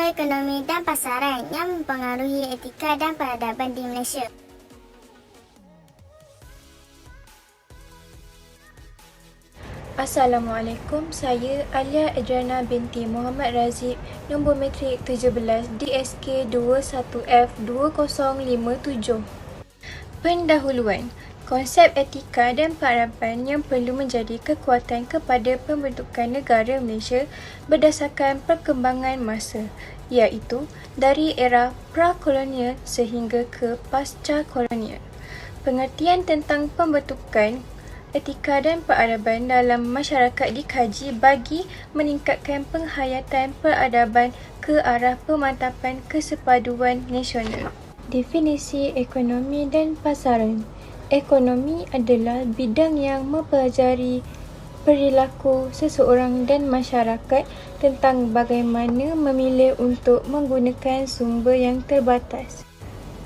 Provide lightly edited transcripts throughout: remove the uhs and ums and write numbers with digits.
ekonomi dan pasaran yang mempengaruhi etika dan peradaban di Malaysia. Assalamualaikum, saya Alia Adriana binti Muhammad Razib, nombor matrik 17 DSK 21F2057. Pendahuluan. Konsep etika dan peradaban yang perlu menjadi kekuatan kepada pembentukan negara Malaysia berdasarkan perkembangan masa, iaitu dari era pra-kolonial sehingga ke pasca-kolonial. Pengertian tentang pembentukan etika dan peradaban dalam masyarakat dikaji bagi meningkatkan penghayatan peradaban ke arah pemantapan kesepaduan nasional. Definisi ekonomi dan pasaran. Ekonomi adalah bidang yang mempelajari perilaku seseorang dan masyarakat tentang bagaimana memilih untuk menggunakan sumber yang terbatas.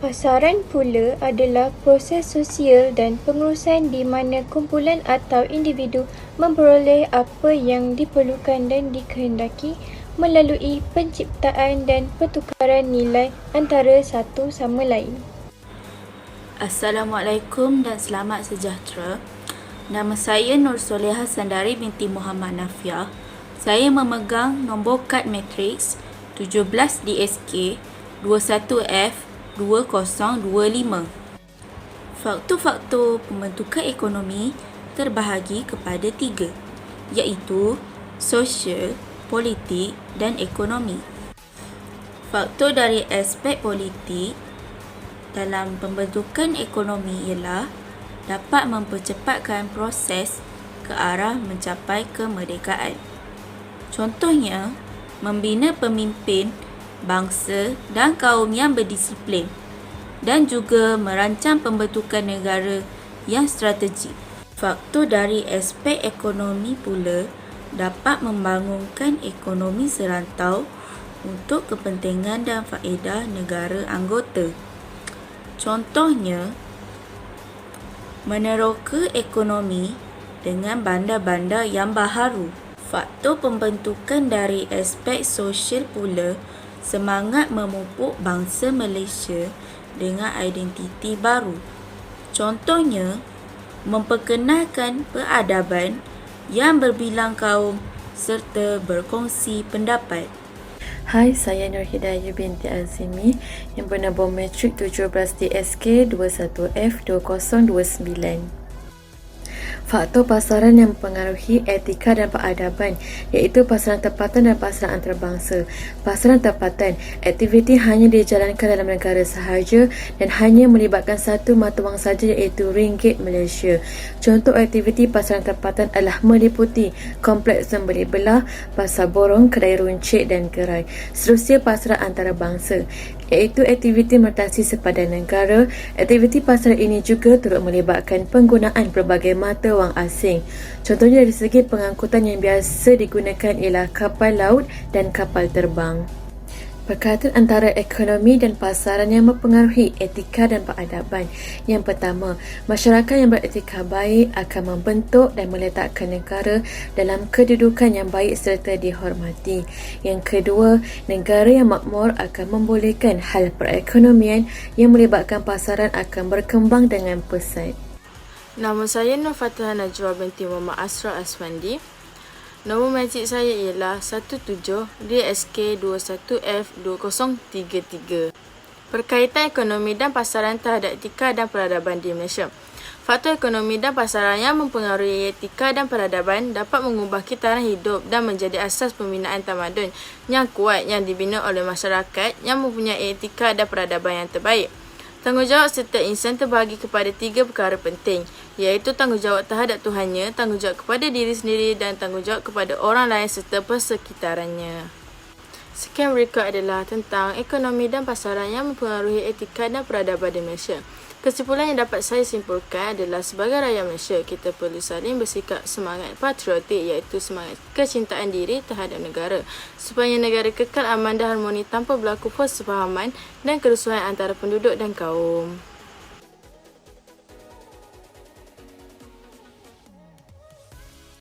Pasaran pula adalah proses sosial dan pengurusan di mana kumpulan atau individu memperoleh apa yang diperlukan dan dikehendaki melalui penciptaan dan pertukaran nilai antara satu sama lain. Assalamualaikum dan selamat sejahtera. Nama saya Nur Soleha Sandari binti Muhammad Nafiah. Saya memegang nombor kad matriks 17 DSK 21F2025. Faktor-faktor pembentukan ekonomi terbahagi kepada 3, iaitu sosial, politik dan ekonomi. Faktor dari aspek politik dalam pembentukan ekonomi ialah dapat mempercepatkan proses ke arah mencapai kemerdekaan. Contohnya, membina pemimpin bangsa dan kaum yang berdisiplin dan juga merancang pembentukan negara yang strategik. Faktor dari aspek ekonomi pula dapat membangunkan ekonomi serantau untuk kepentingan dan faedah negara anggota. Contohnya, meneroka ekonomi dengan bandar-bandar yang baharu. Faktor pembentukan dari aspek sosial pula semangat memupuk bangsa Malaysia dengan identiti baru. Contohnya, memperkenalkan peradaban yang berbilang kaum serta berkongsi pendapat. Hai, saya Nur Hidayah binti Azimi yang bernombor matrik 17 DSK 21F2029. Faktor pasaran yang mempengaruhi etika dan peradaban iaitu pasaran tempatan dan pasaran antarabangsa. Pasaran tempatan, aktiviti hanya dijalankan dalam negara sahaja dan hanya melibatkan satu mata wang saja iaitu ringgit Malaysia. Contoh aktiviti pasaran tempatan adalah meliputi kompleks membeli belah, pasar borong, kedai runcit dan gerai. Seterusnya pasaran antarabangsa iaitu aktiviti mertasi sepadan negara. Aktiviti pasaran ini juga turut melibatkan penggunaan pelbagai mata wang asing. Contohnya dari segi pengangkutan yang biasa digunakan ialah kapal laut dan kapal terbang. Perkaitan antara ekonomi dan pasaran yang mempengaruhi etika dan peradaban. Yang pertama, masyarakat yang beretika baik akan membentuk dan meletakkan negara dalam kedudukan yang baik serta dihormati. Yang kedua, negara yang makmur akan membolehkan hal perekonomian yang melibatkan pasaran akan berkembang dengan pesat. Nama saya Nur Fatihah Najwa binti Muhammad Asra Aswandi. Nombor matrik saya ialah 17 DSK 21F2033. Berkaitan ekonomi dan pasaran terhadap etika dan peradaban di Malaysia. Faktor ekonomi dan pasaran yang mempengaruhi etika dan peradaban dapat mengubah kitaran hidup dan menjadi asas pembinaan tamadun yang kuat yang dibina oleh masyarakat yang mempunyai etika dan peradaban yang terbaik. Tanggungjawab setiap insan terbahagi kepada 3 perkara penting, iaitu tanggungjawab terhadap Tuhannya, tanggungjawab kepada diri sendiri dan tanggungjawab kepada orang lain serta persekitarannya. Sekian berikut adalah tentang ekonomi dan pasaran yang mempengaruhi etika dan peradaban di Malaysia. Kesimpulan yang dapat saya simpulkan adalah sebagai rakyat Malaysia, kita perlu saling bersikap semangat patriotik iaitu semangat kecintaan diri terhadap negara supaya negara kekal aman dan harmoni tanpa berlaku persefahaman dan kerusuhan antara penduduk dan kaum.